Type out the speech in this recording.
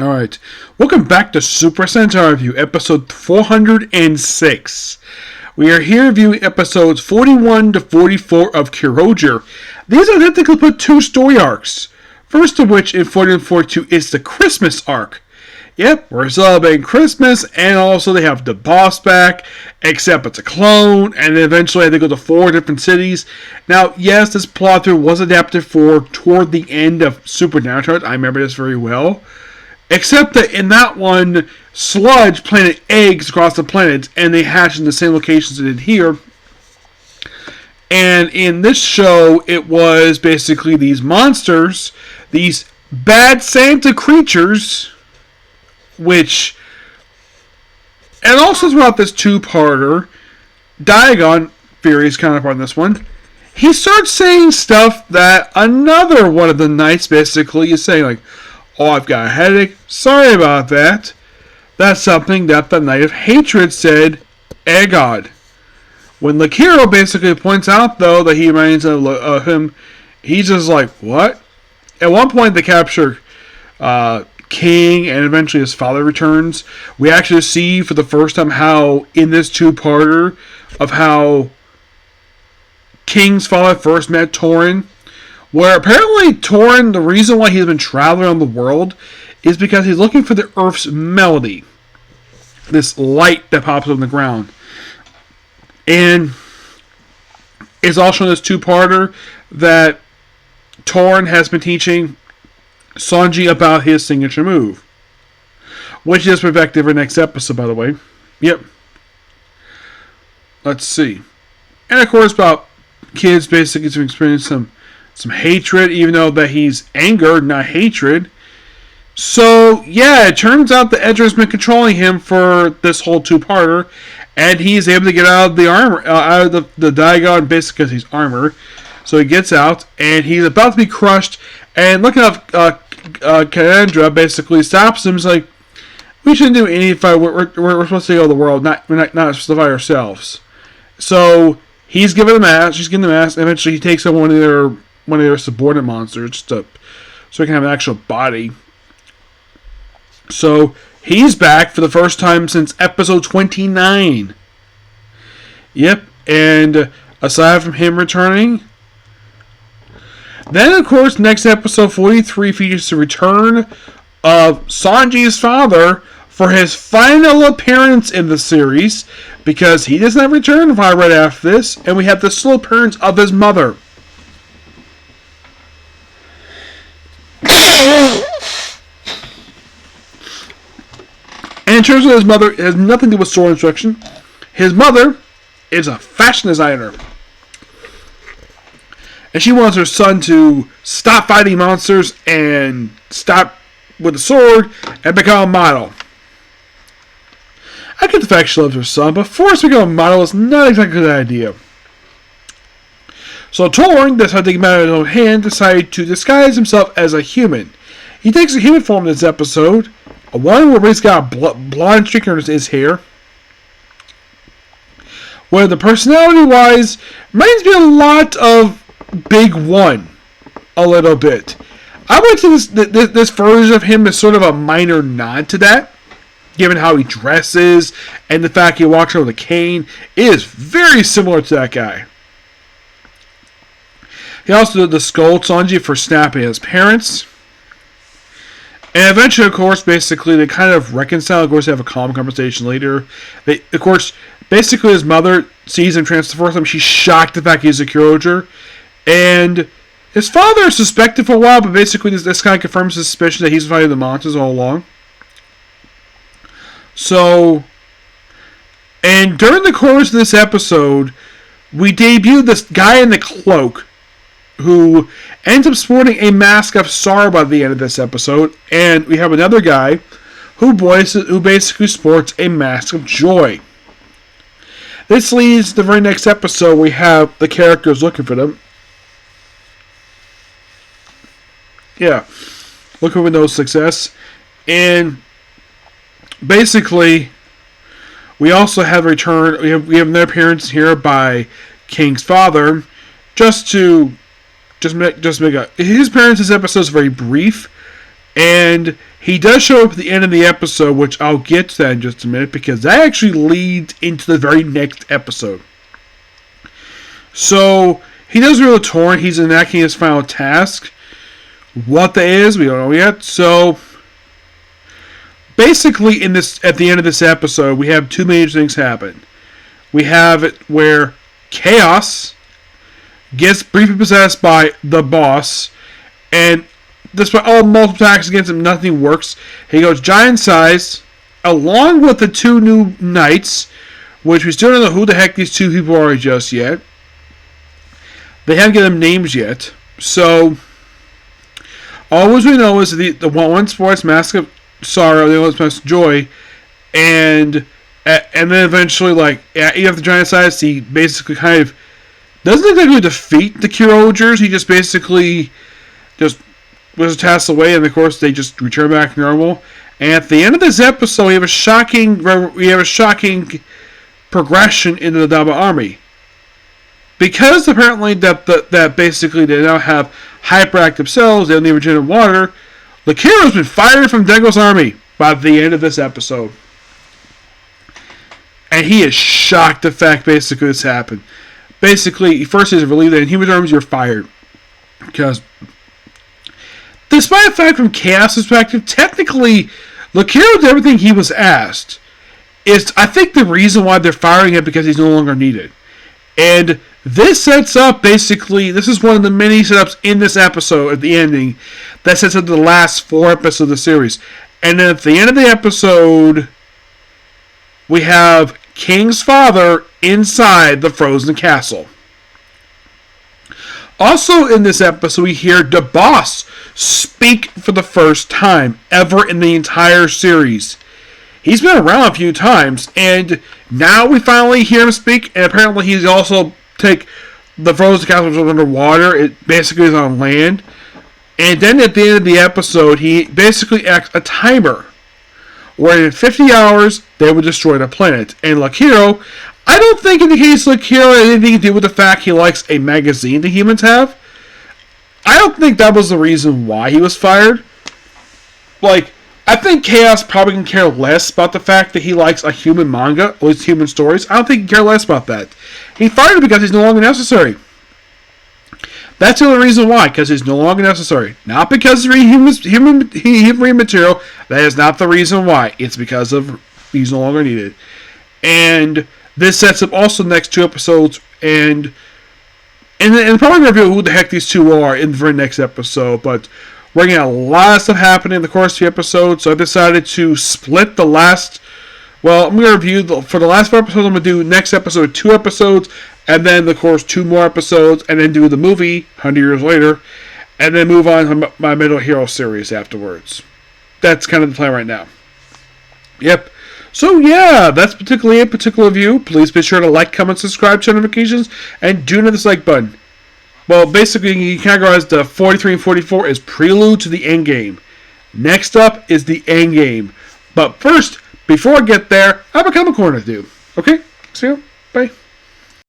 Alright, welcome back to Super Sentai Review, episode 406. We are here reviewing episodes 41 to 44 of Kyoryuger. These are technically put two story arcs. First of which, in 40 and 42, is the Christmas arc. Yep, we're celebrating Christmas, and also they have the boss back, except it's a clone, and then eventually they go to 4 different cities. Now, yes, this plot through was adapted for toward the end of Supernatural. I remember this very well. Except that in that one, Sludge planted eggs across the planet, and they hatched in the same locations they did here. And in this show, it was basically these monsters, these bad Santa creatures, which... And also throughout this two-parter, Diagon, Fury's counterpart in this one, he starts saying stuff that another one of the knights basically is saying, like, "Oh, I've got a headache. Sorry about that." That's something that the Knight of Hatred said, Egod. When Lakiro basically points out, though, that he reminds of him, he's just like, what? At one point, they capture King, and eventually his father returns. We actually see for the first time how, in this two-parter, of how King's father first met Torin, where apparently Torin, the reason why he's been traveling around the world is because he's looking for the Earth's melody. This light that pops up on the ground. And it's also in this two-parter that Torin has been teaching Sanji about his signature move. Which is perfected for next episode, by the way. Yep. Let's see. And of course about kids basically to experience some hatred, even though that he's angered, not hatred. So, yeah, it turns out the Edger's been controlling him for this whole two-parter, and he's able to get out of the armor, out of the Diagon, basically because he's armor. So he gets out, and he's about to be crushed, and looking up, Kendra basically stops him. He's like, "We shouldn't do any fight. We're supposed to go to the world, not supposed to fight ourselves." So he's given the mask. She's given the mask. And eventually, he takes on one of their subordinate monsters, so he can have an actual body. So he's back for the first time since episode 29. Yep, and aside from him returning, then of course next episode 43 features the return of Sanji's father for his final appearance in the series, because he does not return right after this, and we have the slow appearance of his mother. And in terms of his mother, it has nothing to do with sword instruction. His mother is a fashion designer. And she wants her son to stop fighting monsters and stop with the sword and become a model. I get the fact she loves her son, but forced to become a model is not exactly a good idea. So Torin, decided to take matters in his own hand, decided to disguise himself as a human. He takes a human form in this episode. One where he's got a blonde streak in his hair. Where the personality-wise reminds me a lot of Big One. A little bit. I would say this version of him is sort of a minor nod to that. Given how he dresses and the fact he walks around with a cane. It is very similar to that guy. He also did the scold Sanji for snapping at his parents. And eventually, of course, basically, they kind of reconcile. Of course, they have a calm conversation later. Of course, basically, his mother sees him transfer for him. She's shocked at the fact he's a Kyoryuger. And his father suspected for a while, but basically, this kind of confirms his suspicion that he's fighting the monsters all along. So, and during the course of this episode, we debuted this guy in the cloak who ends up sporting a mask of sorrow by the end of this episode, and we have another guy who basically sports a mask of joy. This leads to the very next episode. We have the characters looking for them. Yeah, looking for no success, and basically, we also have a return. We have another appearance here by King's father, just make his appearance. This episode is very brief, And he does show up at the end of the episode, which I'll get to that in just a minute, because that actually leads into the very next episode. So, he does real torn. He's enacting his final task. What that is, we don't know yet. So, basically, at the end of this episode, we have two major things happen. We have it where Chaos gets briefly possessed by the boss, and despite all multiple attacks against him, nothing works. He goes giant size, along with the two new knights, which we still don't know who the heck these two people are just yet. They haven't given them names yet. So, all we know is the one sports Mask of Sorrow, the other one's Mask of Joy, and then eventually, even after giant size, he basically kind of doesn't exactly defeat the Kyoryugers. He just basically was tasked away, and of course they just return back to normal. And at the end of this episode, we have a shocking progression into the Daba army, because apparently that basically they now have hyperactive cells. They don't need regenerative water. Lakiro's been fired from Dengo's army by the end of this episode, and he is shocked the fact basically this happened. Basically, first he's relieved that in human terms you're fired, because despite the fact from Chaos' perspective, technically, Lakiro did everything he was asked. I think the reason why they're firing him because he's no longer needed. And this sets up, basically, this is one of the many setups in this episode at the ending that sets up the last 4 episodes of the series. And then at the end of the episode, we have King's father inside the frozen castle. Also in this episode, we hear the boss speak for the first time ever in the entire series. He's been around a few times, and now we finally hear him speak, and apparently he's also take the frozen castle, which was underwater. It basically is on land. And then at the end of the episode, he basically acts a timer, where in 50 hours, they would destroy the planet. And Lakiro, I don't think in the case of Lakiro had anything to do with the fact he likes a magazine that humans have. I don't think that was the reason why he was fired. I think Chaos probably can care less about the fact that he likes a human manga, at least human stories. I don't think he can care less about that. He fired him because he's no longer necessary. That's the only reason why, because he's no longer necessary. Not because he's human material. That is not the reason why. It's because of he's no longer needed. And this sets up also the next 2 episodes, and probably going to reveal who the heck these two are in the very next episode, but we're getting a lot of stuff happening in the course of the episode, so I decided to split the last... Well, I'm going to review... For the last 4 episodes, I'm going to do next episode 2 episodes, and then, of course, 2 more episodes, and then do the movie, 100 years later, and then move on to my Metal Hero series afterwards. That's kind of the plan right now. Yep. So, yeah, that's particularly a particular view. Please be sure to like, comment, subscribe, turn notifications, and do hit the like button. Well, basically, you can categorize the 43 and 44 as Prelude to the Endgame. Next up is the Endgame. But first, before I get there, I have a comic corner to do. Okay? See you. Bye.